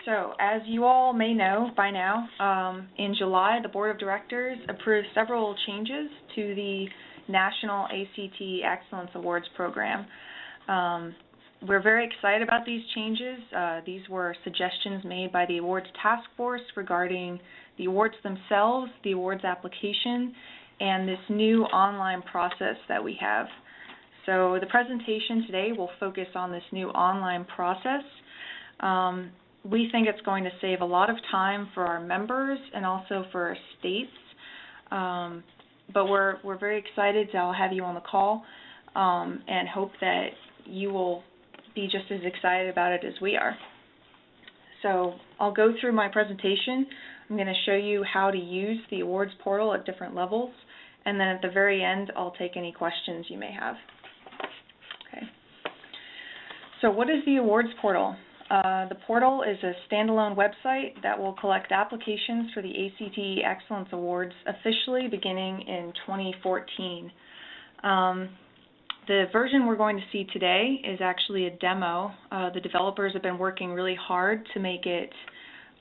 So, as you all may know by now, in July, the Board of Directors approved several changes to the National ACT Excellence Awards program. We're very excited about these changes. These were suggestions made by the awards task force regarding the awards themselves, the awards application, and this new online process that we have. So the presentation today will focus on this new online process. We think it's going to save a lot of time for our members and also for our states. But we're very excited to have you on the call and hope that you will be just as excited about it as we are. So I'll go through my presentation. I'm going to show you how to use the awards portal at different levels, and then at the very end I'll take any questions you may have. Okay. So what is the awards portal? The portal is a standalone website that will collect applications for the ACT Excellence Awards officially beginning in 2014. The version we're going to see today is actually a demo. The developers have been working really hard to make it,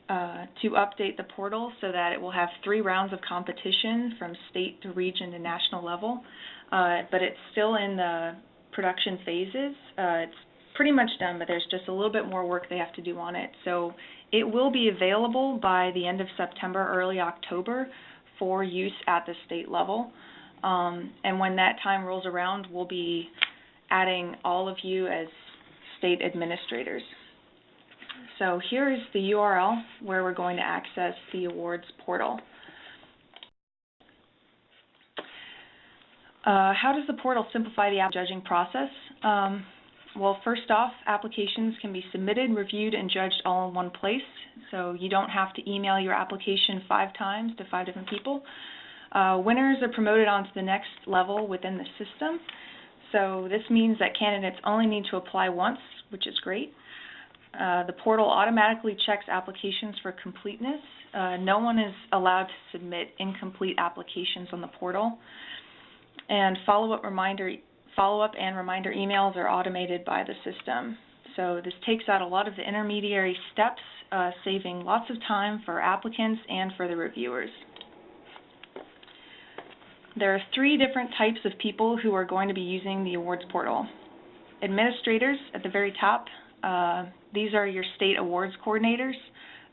to update the portal so that it will have 3 rounds of competition from state to region to national level, but it's still in the production phases. It's pretty much done, but there's just a little bit more work they have to do on it. So it will be available by the end of September, early October for use at the state level. And when that time rolls around, we'll be adding all of you as state administrators. So here is the URL where we're going to access the awards portal. How does the portal simplify the judging process? Well, first off, applications can be submitted, reviewed, and judged all in one place. So you don't have to email your application 5 times to 5 different people. Winners are promoted onto the next level within the system. So this means that candidates only need to apply once, which is great. The portal automatically checks applications for completeness. No one is allowed to submit incomplete applications on the portal. And follow-up and reminder emails are automated by the system. So this takes out a lot of the intermediary steps, saving lots of time for applicants and for the reviewers. There are 3 different types of people who are going to be using the awards portal. Administrators at the very top. These are your state awards coordinators,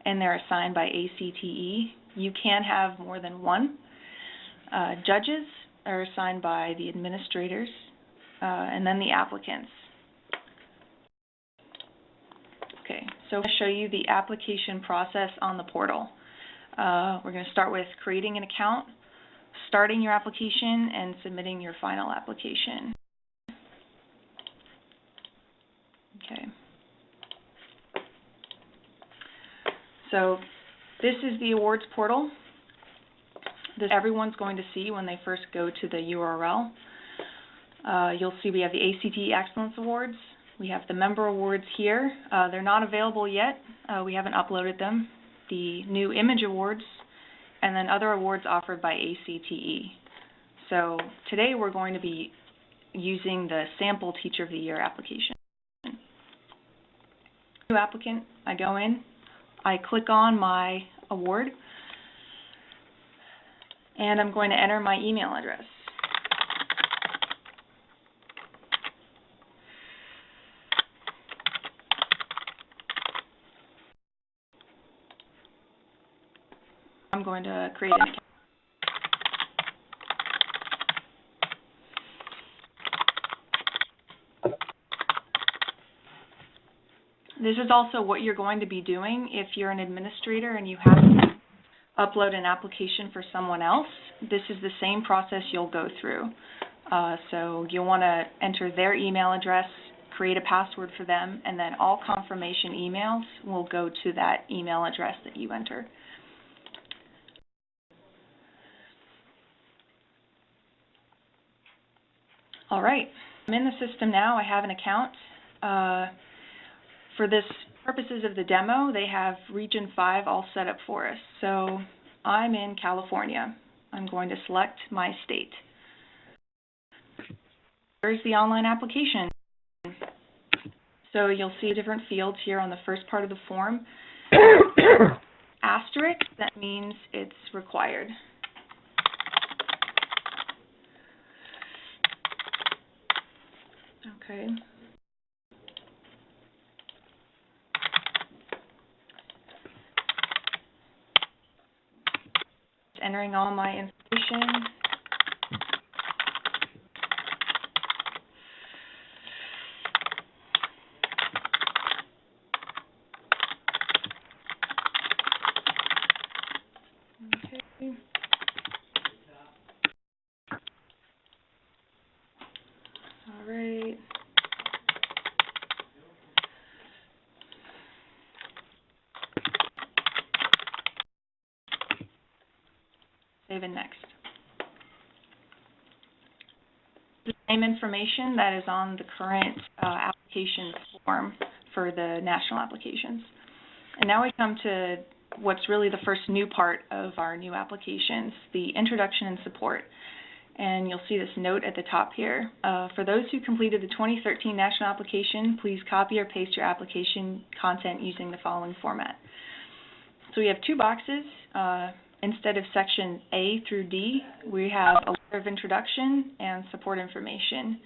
and they're assigned by ACTE. You can have more than one. Judges are assigned by the administrators, and then the applicants. Okay, so I'm going to show you the application process on the portal. We're going to start with creating an account, starting your application, and submitting your final application. Okay. So this is the awards portal that everyone's going to see when they first go to the URL. You'll see we have the ACT Excellence Awards. We have the member awards here. They're not available yet. We haven't uploaded them. The new image awards, and then other awards offered by ACTE. So today we're going to be using the sample Teacher of the Year application. New applicant, I go in, I click on my award, and I'm going to enter my email address. I'm going to create an account. This is also what you're going to be doing if you're an administrator and you have to upload an application for someone else. This is the same process you'll go through. So you'll want to enter their email address, create a password for them, and then all confirmation emails will go to that email address that you enter. All right, I'm in the system now. I have an account. For this purposes of the demo, they have Region 5 all set up for us. So I'm in California. I'm going to select my state. Here's the online application. So you'll see different fields here on the first part of the form. asterisk, that means it's required. Okay. Entering all my information. Okay. All right. Save and next. The same information that is on the current application form for the national applications. And now we come to what's really the first new part of our new applications, the introduction and support. And you'll see this note at the top here. For those who completed the 2013 national application, please copy or paste your application content using the following format. So we have two boxes. Instead of section A through D, we have a letter of introduction and support information.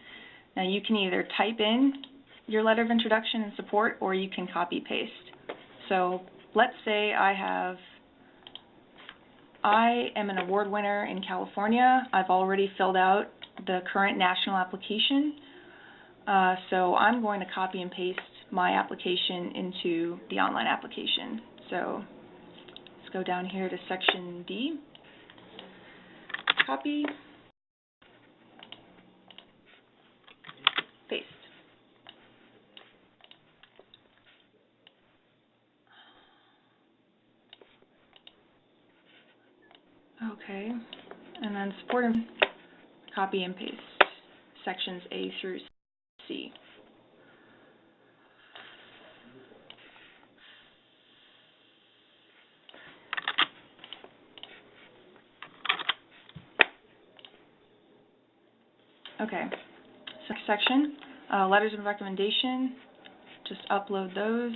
Now you can either type in your letter of introduction and support, or you can copy paste. So let's say I am an award winner in California. I've already filled out the current national application. So I'm going to copy and paste my application into the online application. So let's go down here to section D, copy, paste. Okay, and then support and copy and paste sections A through C. Okay, next section, letters of recommendation, just upload those.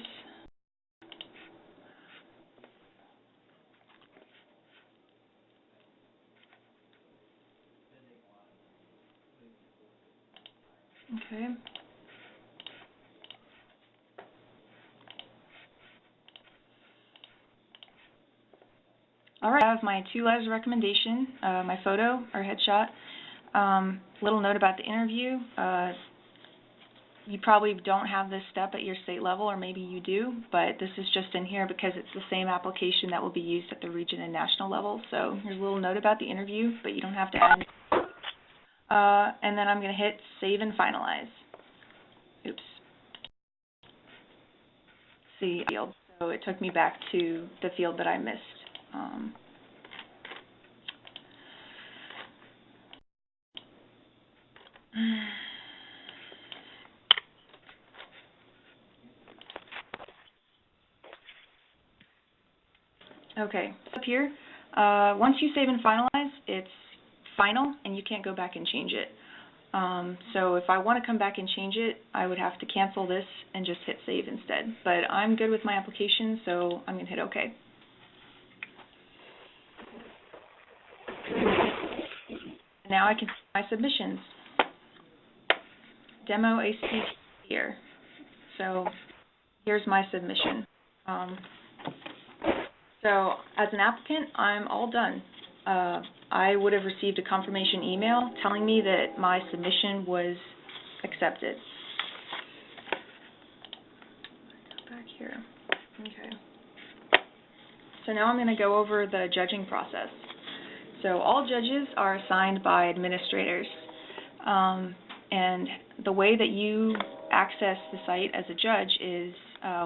Okay. All right, I have my two letters of recommendation, my photo or headshot. Little note about the interview. You probably don't have this step at your state level, or maybe you do, but this is just in here because it's the same application that will be used at the region and national level. So here's a little note about the interview, but you don't have to add. And then I'm going to hit save and finalize. Oops. See field. So it took me back to the field that I missed. Okay, up here, once you save and finalize, it's final and you can't go back and change it. So if I want to come back and change it, I would have to cancel this and just hit save instead. But I'm good with my application, so I'm going to hit OK. Now I can see my submissions. Demo ACT here. So here's my submission. So as an applicant, I'm all done. I would have received a confirmation email telling me that my submission was accepted. Go back here. Okay. So now I'm going to go over the judging process. So all judges are assigned by administrators. And the way that you access the site as a judge is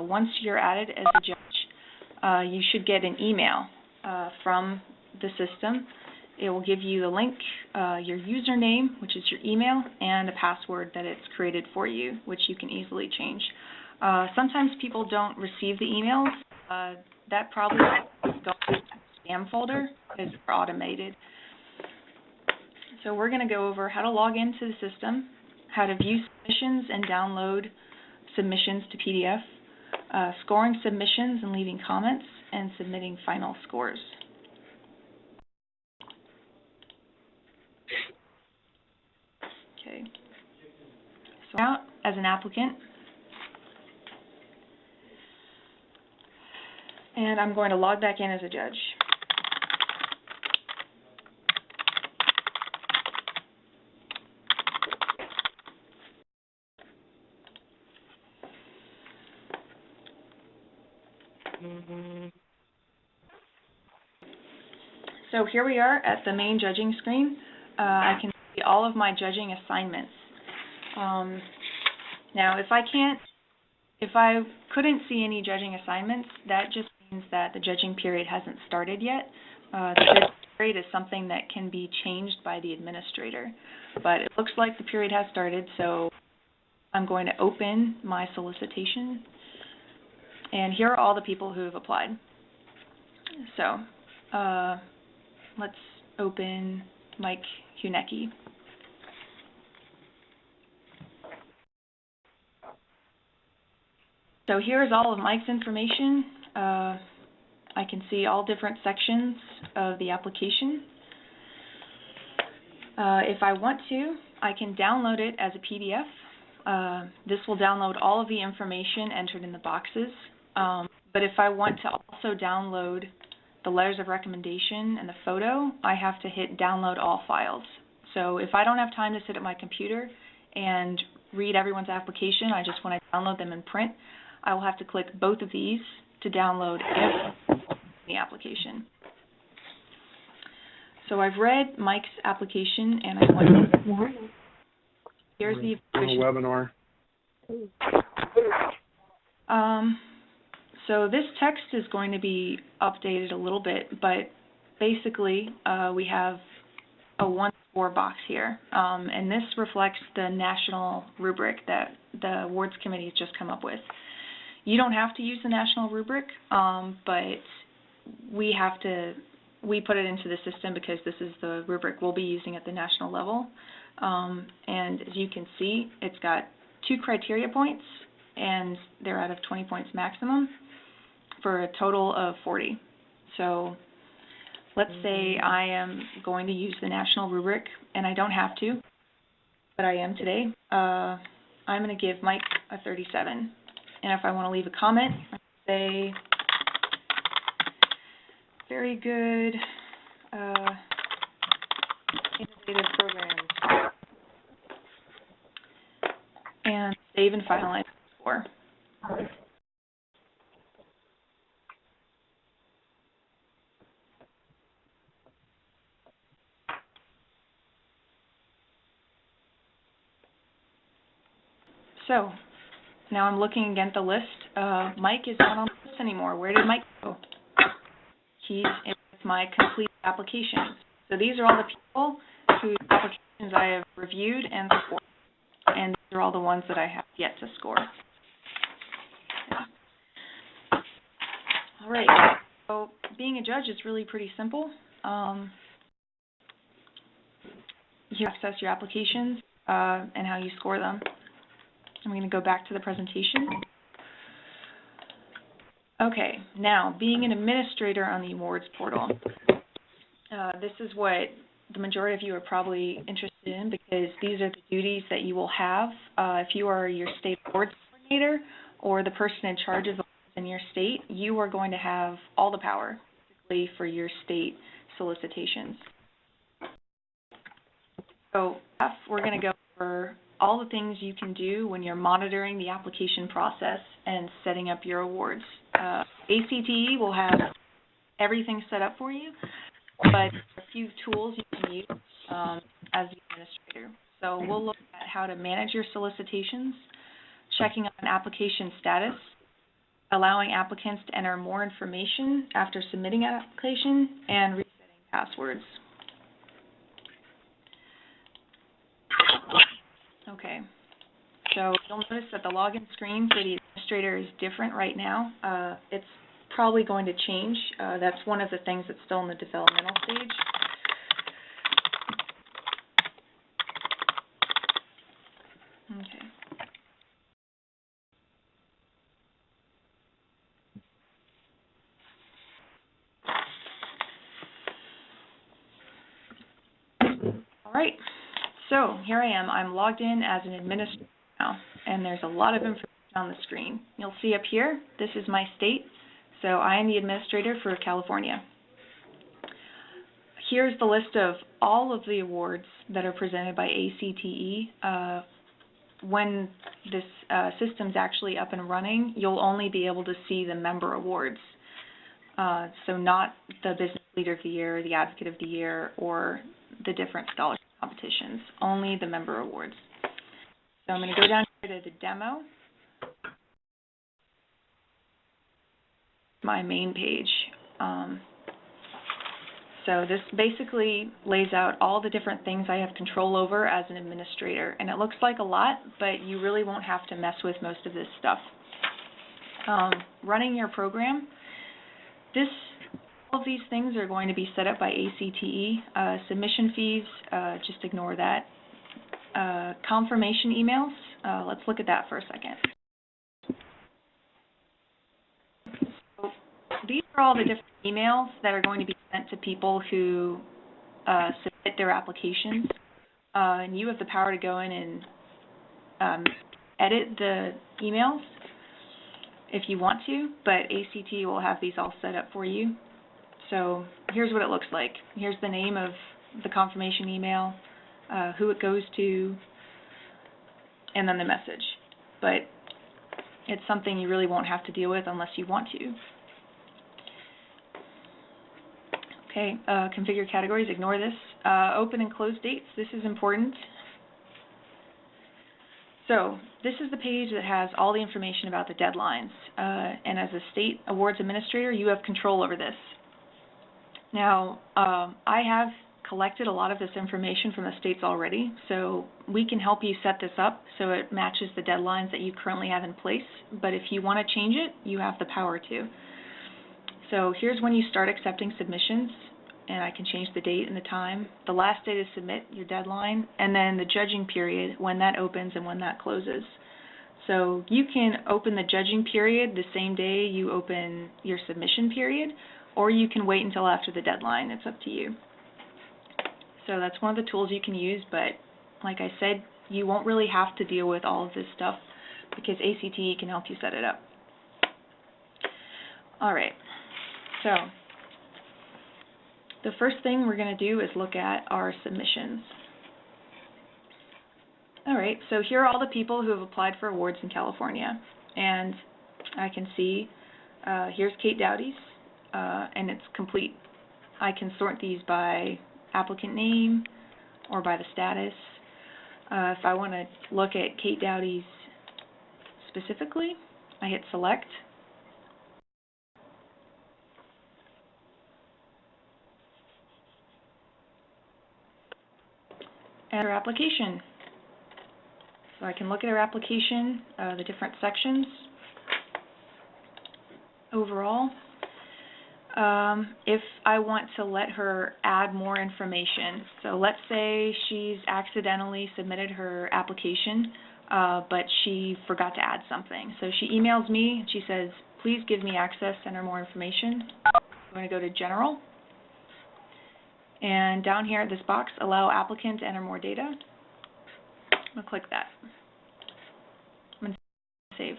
once you're added as a judge, you should get an email from the system. It will give you the link, your username, which is your email, and a password that it's created for you, which you can easily change. Sometimes people don't receive the emails. That probably goes to the spam folder because they're automated. So we're going to go over how to log into the system, how to view submissions and download submissions to PDF, scoring submissions and leaving comments, and submitting final scores. Okay. So now, as an applicant, and I'm going to log back in as a judge. So here we are at the main judging screen. I can see all of my judging assignments. Now, if I couldn't see any judging assignments, that just means that the judging period hasn't started yet. The judging period is something that can be changed by the administrator. But it looks like the period has started, so I'm going to open my solicitation. And here are all the people who have applied. So let's open Mike Hunecki. So here's all of Mike's information. I can see all different sections of the application. If I want to, I can download it as a PDF. This will download all of the information entered in the boxes. But if I want to also download the letters of recommendation and the photo, I have to hit download all files. So if I don't have time to sit at my computer and read everyone's application, I just want to download them in print, I will have to click both of these to download the application. So I've read Mike's application, and I want to... Here's the webinar. So this text is going to be updated a little bit, but basically we have a 1 score box here, and this reflects the national rubric that the awards committee has just come up with. You don't have to use the national rubric, but we put it into the system because this is the rubric we'll be using at the national level. And as you can see, it's got 2 criteria points, and they're out of 20 points maximum for a total of 40. So let's say I am going to use the national rubric, and I don't have to, but I am today. I'm going to give Mike a 37. And if I want to leave a comment, I say, very good, innovative programs, and save and finalize the score. So now I'm looking again at the list. Mike is not on the list anymore. Where did Mike go? He's in my complete applications. So these are all the people whose applications I have reviewed and scored. And these are all the ones that I have yet to score. All right. So being a judge is really pretty simple. You access your applications and how you score them. I'm going to go back to the presentation. Okay, now, being an administrator on the awards portal. This is what the majority of you are probably interested in because these are the duties that you will have if you are your state awards coordinator or the person in charge of awards in your state. You are going to have all the power, basically, for your state solicitations. So we're going to go over all the things you can do when you're monitoring the application process and setting up your awards. ACTE will have everything set up for you, but a few tools you can use as the administrator. So we'll look at how to manage your solicitations, checking on application status, allowing applicants to enter more information after submitting an application, and resetting passwords. Okay, so you'll notice that the login screen for the administrator is different right now. It's probably going to change. That's one of the things that's still in the developmental stage. Okay. right, so here I am. I'm logged in as an administrator now, and there's a lot of information on the screen. You'll see up here, this is my state, so I am the administrator for California. Here's the list of all of the awards that are presented by ACTE. When this system's actually up and running, you'll only be able to see the member awards. So not the Business Leader of the Year, the Advocate of the Year, or the different scholarship competitions, only the member awards. So I'm going to go down here to the demo, my main page. So this basically lays out all the different things I have control over as an administrator, and it looks like a lot, but you really won't have to mess with most of this stuff. Running your program, all of these things are going to be set up by ACTE. Submission fees, just ignore that. Confirmation emails, let's look at that for a second. So these are all the different emails that are going to be sent to people who submit their applications. And you have the power to go in and edit the emails if you want to, but ACTE will have these all set up for you. So here's what it looks like. Here's the name of the confirmation email, who it goes to, and then the message. But it's something you really won't have to deal with unless you want to. Okay, configure categories, ignore this. Open and close dates, this is important. So this is the page that has all the information about the deadlines. And as a state awards administrator, you have control over this. Now, I have collected a lot of this information from the states already, so we can help you set this up so it matches the deadlines that you currently have in place. But if you want to change it, you have the power to. So here's when you start accepting submissions, and I can change the date and the time. The last day to submit, your deadline, and then the judging period, when that opens and when that closes. So you can open the judging period the same day you open your submission period, or you can wait until after the deadline. It's up to you. So that's one of the tools you can use, but like I said, you won't really have to deal with all of this stuff because ACTE can help you set it up. All right, so the first thing we're going to do is look at our submissions. All right, so here are all the people who have applied for awards in California, and I can see here's Kate Dowdy's, and it's complete. I can sort these by applicant name or by the status. If I want to look at Kate Dowdy's specifically, I hit select. And her application. So I can look at her application, the different sections overall. If I want to let her add more information, so let's say she's accidentally submitted her application, but she forgot to add something. So she emails me and she says, please give me access, enter more information. I'm going to go to General. And down here at this box, allow applicant to enter more data. I'm going to click that. I'm going to save.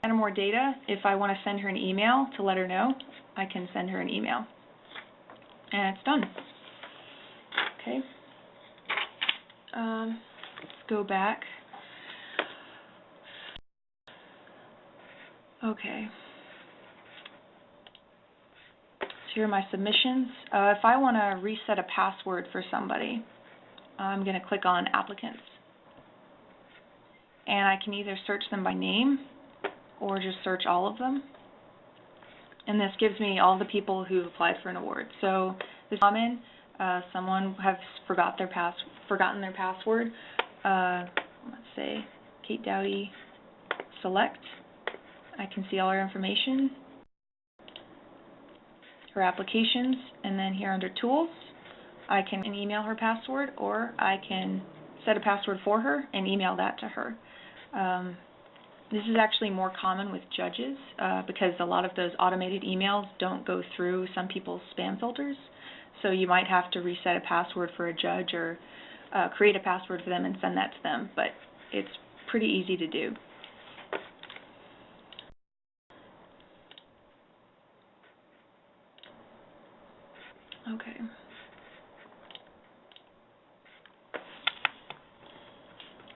Enter more data. If I want to send her an email to let her know, I can send her an email. And it's done. Okay. Let's go back. Okay. Here are my submissions. If I want to reset a password for somebody, I'm going to click on applicants. And I can either search them by name or just search all of them. And this gives me all the people who applied for an award. So this is common. Someone has forgotten their password. Let's say Kate Dowdy, select. I can see all her information, her applications, and then here under tools, I can email her password, or I can set a password for her and email that to her. This is actually more common with judges because a lot of those automated emails don't go through some people's spam filters. So you might have to reset a password for a judge or create a password for them and send that to them, but it's pretty easy to do. Okay.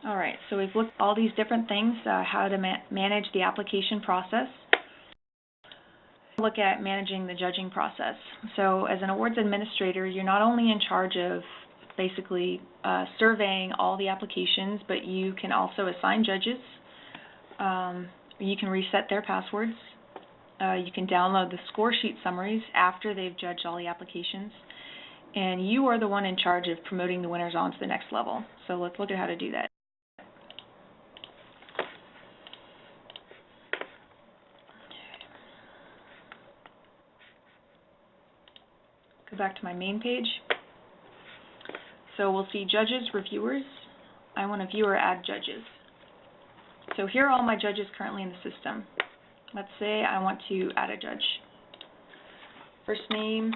All right, so we've looked at all these different things, how to manage the application process. Look at managing the judging process. So as an awards administrator, you're not only in charge of basically surveying all the applications, but you can also assign judges. You can reset their passwords. You can download the score sheet summaries after they've judged all the applications. And you are the one in charge of promoting the winners on to the next level. So let's look at how to do that. Go back to my main page. So we'll see judges, reviewers. I want to view or add judges. So here are all my judges currently in the system. Let's say I want to add a judge. First name,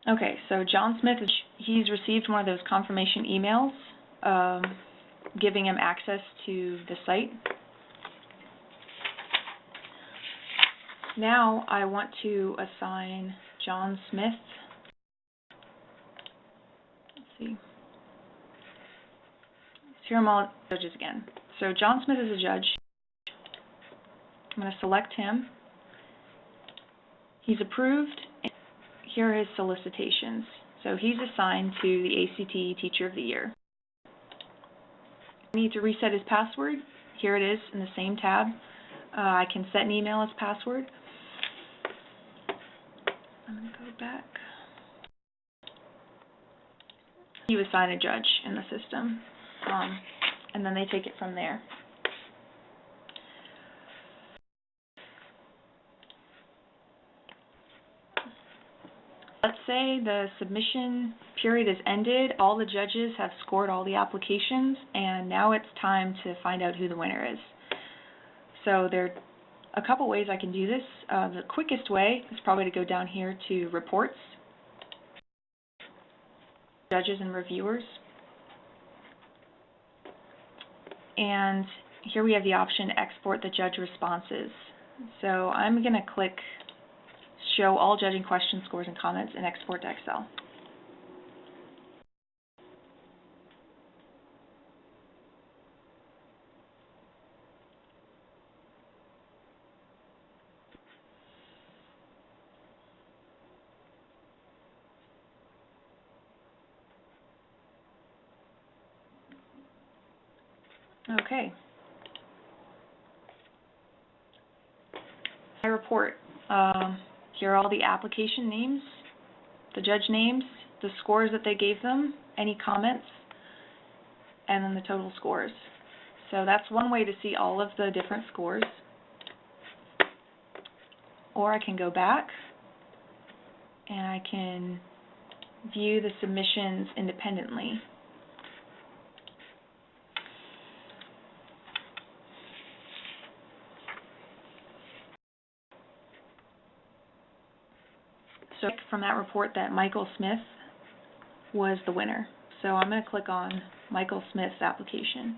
okay, so John Smith, he's received one of those confirmation emails giving him access to the site. Now I want to assign John Smith, let's see, here are all judges again. So John Smith is a judge. I'm going to select him. He's approved. Here are his solicitations. So he's assigned to the ACT Teacher of the Year. I need to reset his password. Here it is in the same tab. I can set an email as password. I'm going to go back. You assign a judge in the system, and then they take it from there. Let's say the submission period has ended, all the judges have scored all the applications, and now it's time to find out who the winner is. So there are a couple ways I can do this. The quickest way is probably to go down here to Reports, Judges and Reviewers. And here we have the option Export the Judge Responses. So I'm going to click Show all judging questions, scores, and comments, and export to Excel. Okay. My report. Here are all the application names, the judge names, the scores that they gave them, any comments, and then the total scores. So that's one way to see all of the different scores. Or I can go back and I can view the submissions independently. So from that report that Michael Smith was the winner. So I'm going to click on Michael Smith's application.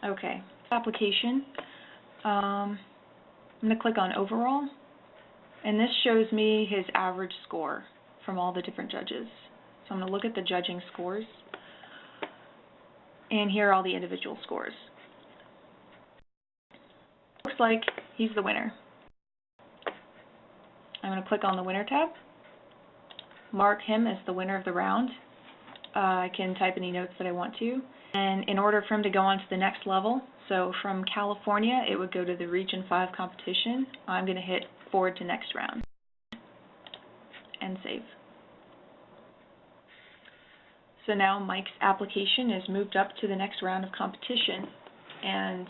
Okay, application. I'm going to click on Overall, and this shows me his average score from all the different judges. So I'm going to look at the judging scores, and here are all the individual scores. like he's the winner. I'm going to click on the winner tab, mark him as the winner of the round. I can type any notes that I want to. And in order for him to go on to the next level, so from California, it would go to the Region 5 competition. I'm going to hit forward to next round and save. So now Mike's application is moved up to the next round of competition, and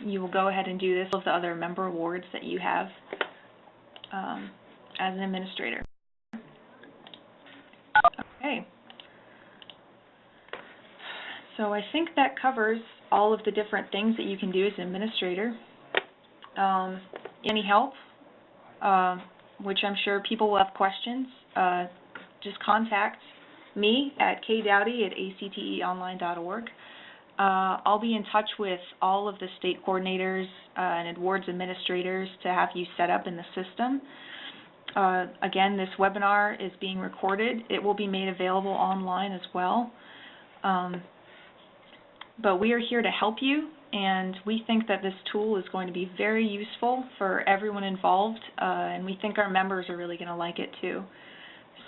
you will go ahead and do this with the other member awards that you have as an administrator. Okay. So I think that covers all of the different things that you can do as an administrator. Any help, which I'm sure people will have questions, just contact me at kdowdy@acteonline.org. I'll be in touch with all of the state coordinators and awards administrators to have you set up in the system. Again, this webinar is being recorded. It will be made available online as well. But we are here to help you, and we think that this tool is going to be very useful for everyone involved, and we think our members are really going to like it too.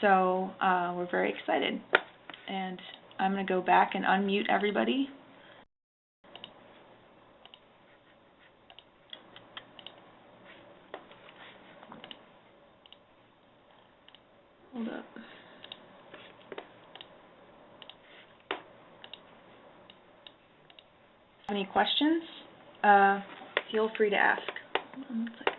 So we're very excited. And I'm going to go back and unmute everybody. Hold up. Any questions? Feel free to ask. Hold on 1 second.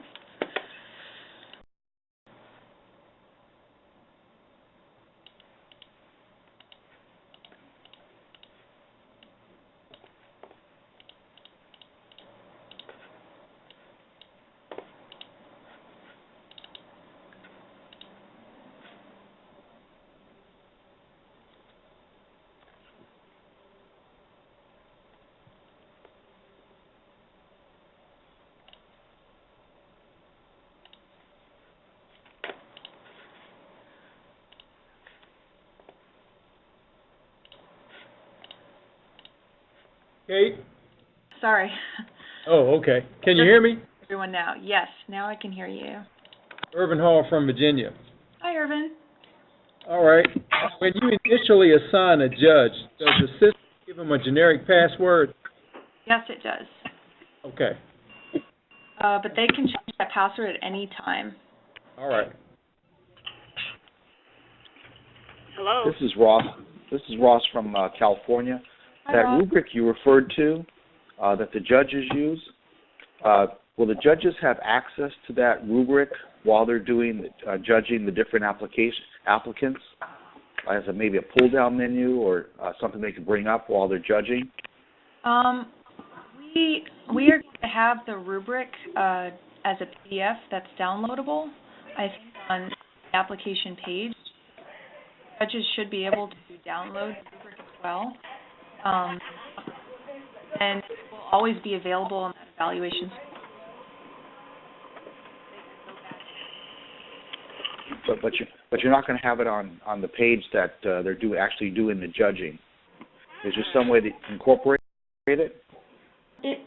Kate? Sorry. Oh, okay. Can you hear me? Everyone now. Yes, now I can hear you. Irvin Hall from Virginia. Hi, Irvin. All right. When you initially assign a judge, does the system give them a generic password? Yes, it does. Okay. But they can change that password at any time. All right. Hello. This is Ross. This is Ross from California. Hi, that Ross. rubric you referred to, that the judges use, will the judges have access to that rubric while they're doing judging the different applicants, as maybe a pull-down menu or something they can bring up while they're judging? We are going to have the rubric as a PDF that's downloadable. I think on the application page, judges should be able to download the rubric as well. And it will always be available in that evaluation. But you're not going to have it on the page that they're actually doing the judging. Is there some way to incorporate it? It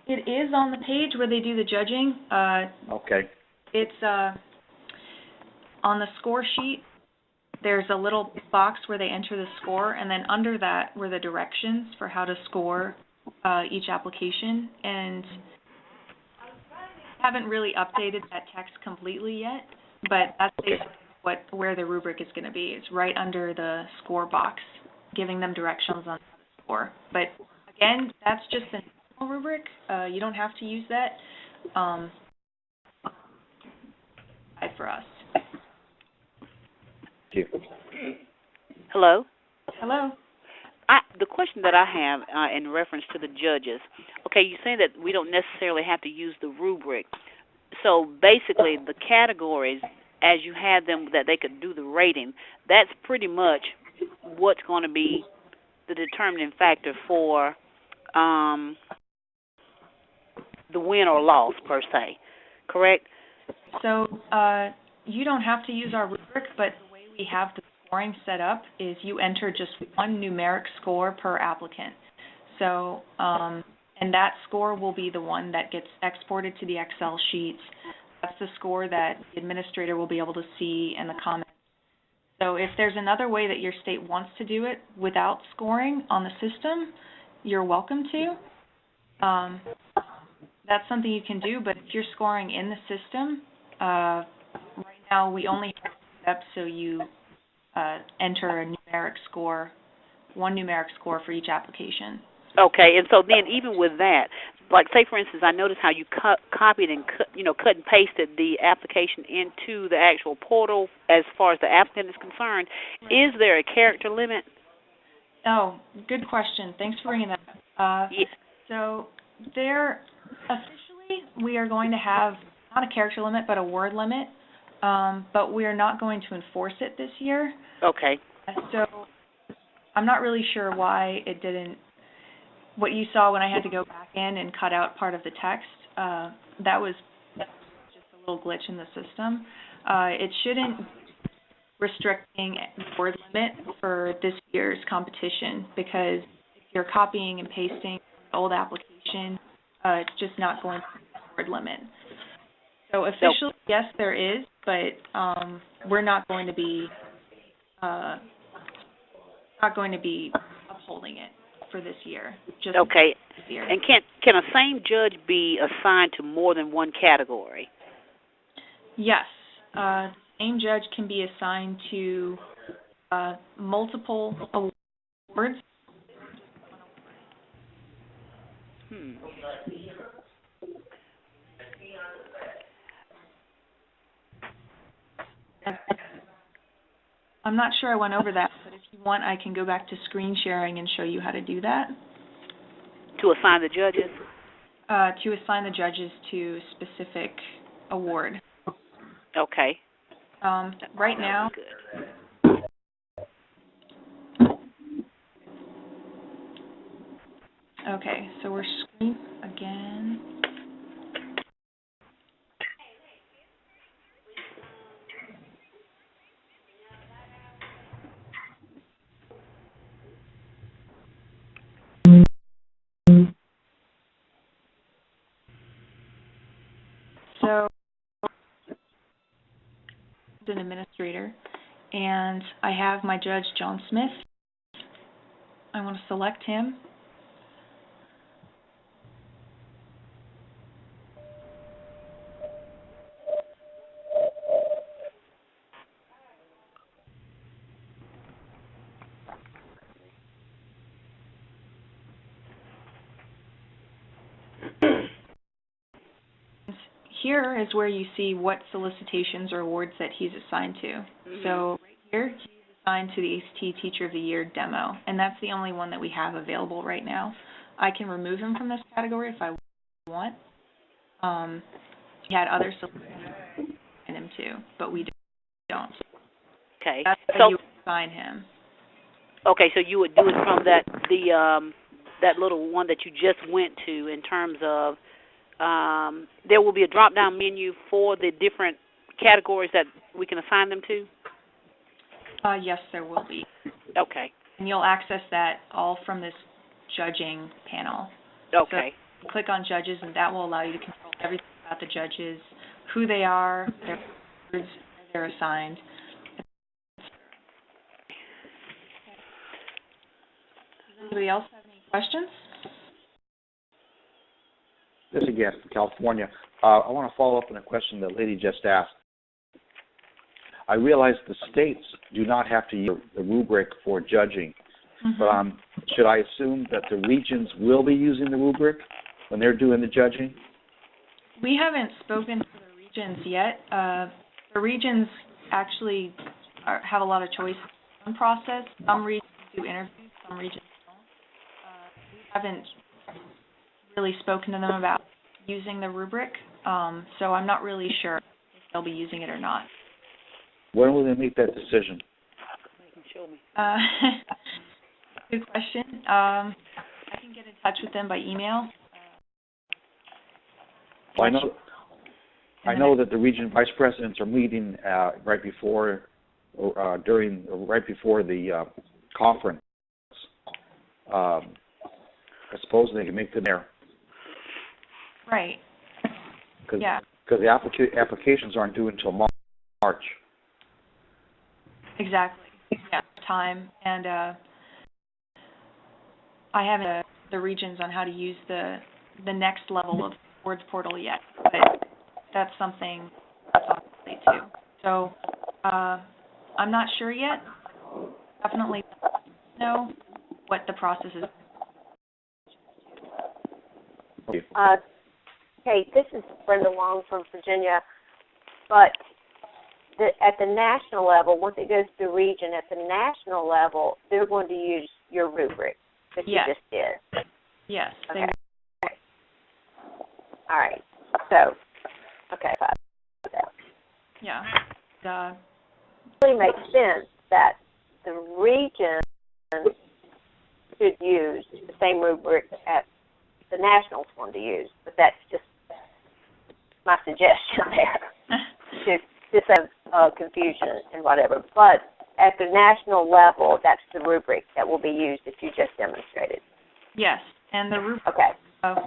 is on the page where they do the judging. Okay. It's on the score sheet. There's a little box where they enter the score, and then under that were the directions for how to score each application. And I haven't really updated that text completely yet, but that's basically where the rubric is going to be. It's right under the score box, giving them directions on how to score. But again, that's just a normal rubric. You don't have to use that for us. Hello? Hello? The question that I have in reference to the judges, okay, you're saying that we don't necessarily have to use the rubric. So basically the categories, as you had them that they could do the rating, that's pretty much what's going to be the determining factor for the win or loss, per se, correct? So you don't have to use our rubric, but the way we have the scoring set up is you enter just one numeric score per applicant. So and that score will be the one that gets exported to the Excel sheets. That's the score that the administrator will be able to see in the comments. So if there's another way that your state wants to do it without scoring on the system, you're welcome to. That's something you can do, but if you're scoring in the system, right now we only have steps, so you enter a numeric score, one numeric score for each application. Okay, and so then even with that, like say for instance, I noticed how you copied and cut and pasted the application into the actual portal as far as the applicant is concerned. Is there a character limit? Oh, good question. Thanks for bringing that up. Yeah. So there, officially, we are going to have not a character limit, but a word limit, but we are not going to enforce it this year. Okay. So I'm not really sure why it didn't. What you saw when I had to go back in and cut out part of the text, that was just a little glitch in the system. It shouldn't be restricting the word limit for this year's competition, because if you're copying and pasting the old application, it's just not going to be the word limit. So officially, yes, there is, but we're not going to be upholding it for this year. Just okay. This year. And can a same judge be assigned to more than one category? Yes. The same judge can be assigned to multiple awards. I'm not sure I went over that, but if you want, I can go back to screen sharing and show you how to do that. To assign the judges? To assign the judges to specific award. Okay. Right now, good. Okay, so we're screen again. So, an administrator, and I have my judge, John Smith. I want to select him. Here is where you see what solicitations or awards that he's assigned to. Mm-hmm. So right here, he's assigned to the ACT Teacher of the Year demo, and that's the only one that we have available right now. I can remove him from this category if I want. He had other solicitations in him too, but we don't. Okay. That's how So you assign him. okay, so you would do it from that little one that you just went to in terms of there will be a drop-down menu for the different categories that we can assign them to? Yes, there will be. Okay. And you'll access that all from this judging panel. Okay. So click on judges, and that will allow you to control everything about the judges, who they are, their awards, where they're assigned. Does anybody else have any questions? This again from California. I want to follow up on a question the lady just asked. I realize the states do not have to use the rubric for judging, but should I assume that the regions will be using the rubric when they're doing the judging? We haven't spoken to the regions yet. The regions actually have a lot of choice in the process. Some regions do interviews, some regions don't. We haven't really spoken to them about using the rubric, so I'm not really sure if they'll be using it or not. When will they make that decision? Show me. Good question. I can get in touch with them by email. Well, I know that the region vice presidents are meeting right before the conference. I suppose they can make them there. Right. Because Yeah. the applications aren't due until March. Exactly. Yeah. Time, and I haven't the regions on how to use the next level of Words portal yet, but that's something I'll talk about too. So I'm not sure yet. Definitely know what the process is. Kate, this is Brenda Long from Virginia, but at the national level, once it goes to the region, at the national level, they're going to use your rubric that you just did. Yes. Okay. All right. So, okay. Yeah. It really makes sense that the region should use the same rubric that the nationals want to use, but that's just my suggestion there. to save confusion and whatever. But at the national level, that's the rubric that will be used that you just demonstrated. Yes, and the rubric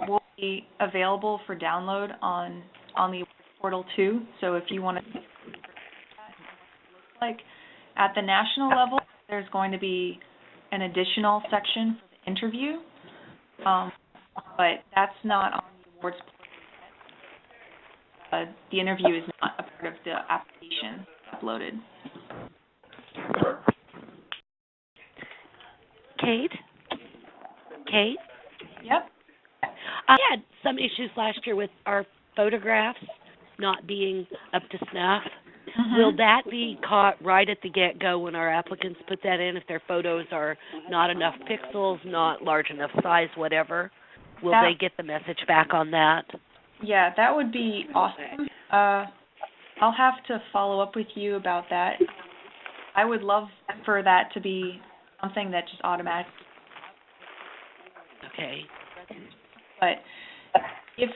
will be available for download on the portal too. So if you want to see what it looks like at the national level, there's going to be an additional section for the interview, but that's not on the awards portal yet. The interview is not a part of the application uploaded. Kate? Yep. I had some issues last year with our photographs not being up to snuff. Mm-hmm. Will that be caught right at the get-go when our applicants put that in, if their photos are not enough pixels, not large enough size, whatever? Will they get the message back on that? Yeah, that would be awesome. I'll have to follow up with you about that. I would love for that to be something that just automatically. Okay. But if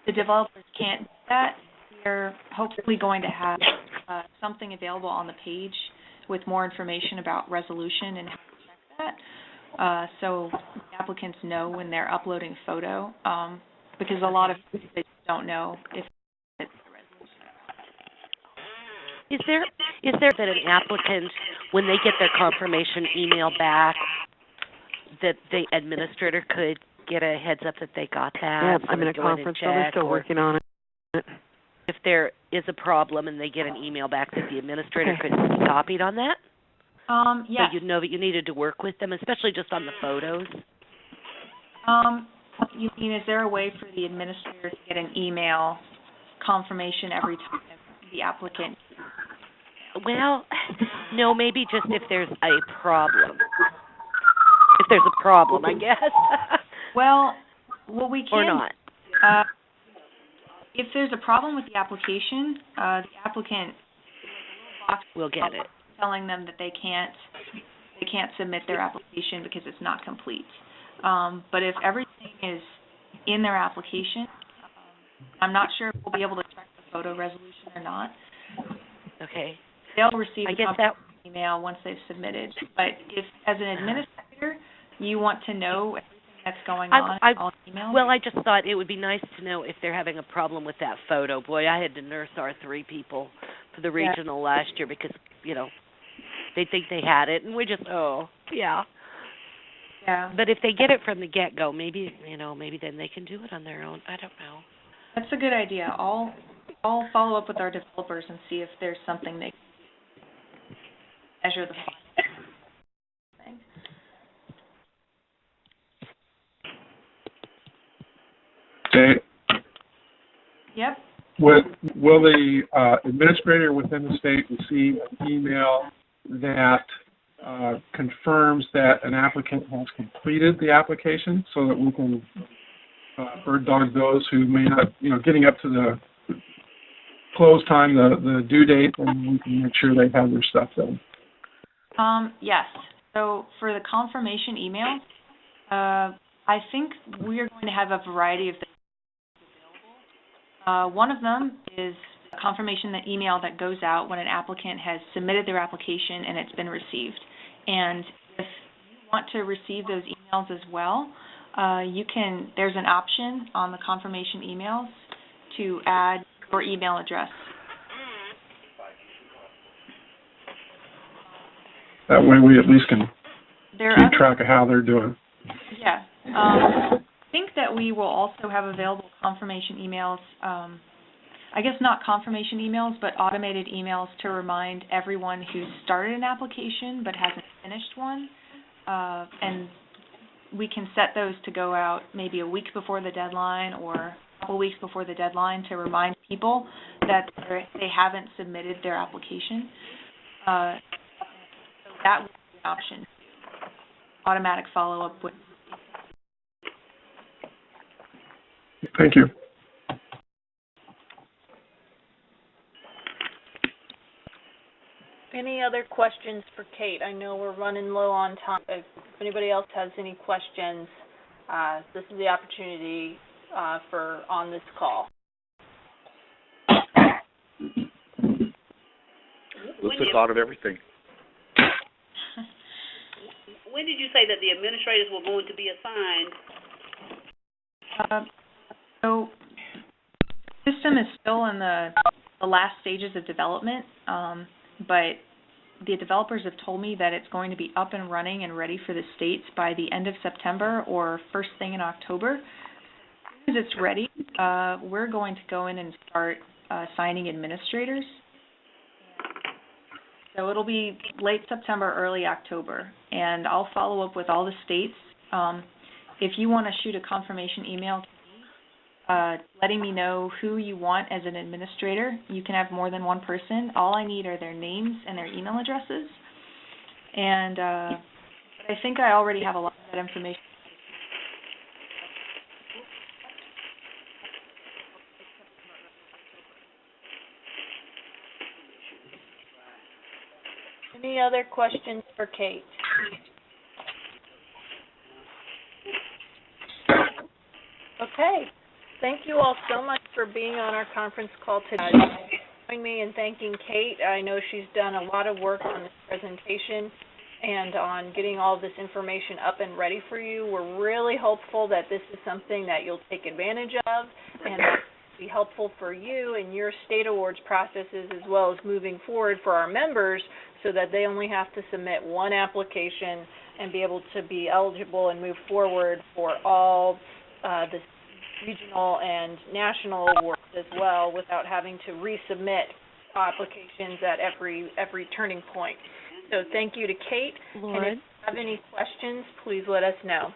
the developers can't do that, we're hopefully going to have something available on the page with more information about resolution and how to check that, so the applicants know when they're uploading a photo, because a lot of people don't know if it's the resolution. Is there that an applicant, when they get their confirmation email back, that the administrator could get a heads up that they got that? Yeah, I'm in a conference, so they're still working on it. If there is a problem and they get an email back, that the administrator could be copied on that? Yes. So you'd know that you needed to work with them, especially just on the photos? You mean, is there a way for the administrator to get an email confirmation every time the applicant? Well, no, maybe just if there's a problem. If there's a problem, I guess. Well, we can. Or not. If there's a problem with the application, the applicant will get it, telling them that they can't submit their application because it's not complete. But if everything is in their application, I'm not sure if we'll be able to check the photo resolution or not. Okay. They'll receive I a guess confirmation email once they've submitted. But if, as an administrator, you want to know everything that's going on on email? Well, I just thought it would be nice to know if they're having a problem with that photo. Boy, I had to nurse our 3 people for the regional last year because, they think they had it, and we're just, Yeah. But if they get it from the get-go, maybe then they can do it on their own. I don't know. That's a good idea. I'll follow up with our developers and see if there's something they can measure the thing. Okay. Yep. Will the administrator within the state receive an email that confirms that an applicant has completed the application so that we can bird dog those who may not, getting up to the close time, the due date, and we can make sure they have their stuff done? Yes. So for the confirmation email, I think we are going to have a variety of things available. One of them is a confirmation email that goes out when an applicant has submitted their application and it's been received. And if you want to receive those emails as well, there's an option on the confirmation emails to add your email address. That way we at least can There keep are track of how they're doing. Yeah. I think that we will also have available confirmation emails, I guess not confirmation emails, but automated emails to remind everyone who started an application but hasn't finished one. And we can set those to go out maybe a week before the deadline or a couple weeks before the deadline to remind people that they haven't submitted their application. So that would be an option. Automatic follow-up with. Thank you. Any other questions for Kate? I know we're running low on time. If anybody else has any questions, this is the opportunity on this call. Lisa thought of everything. When did you say that the administrators were going to be assigned? So the system is still in the last stages of development, but the developers have told me that it's going to be up and running and ready for the states by the end of September or first thing in October. As soon as it's ready, we're going to go in and start assigning administrators. So it'll be late September, early October, and I'll follow up with all the states. If you want to shoot a confirmation email to me, letting me know who you want as an administrator, you can have more than one person. All I need are their names and their email addresses. And I think I already have a lot of that information. Any other questions for Kate? Okay. Thank you all so much for being on our conference call today. Join me in thanking Kate. I know she's done a lot of work on this presentation and on getting all this information up and ready for you. We're really hopeful that this is something that you'll take advantage of and that will be helpful for you and your state awards processes, as well as moving forward for our members, so that they only have to submit one application and be able to be eligible and move forward for all the regional and national awards as well, without having to resubmit applications at every turning point. So thank you to Kate. Lauren? And if you have any questions, please let us know.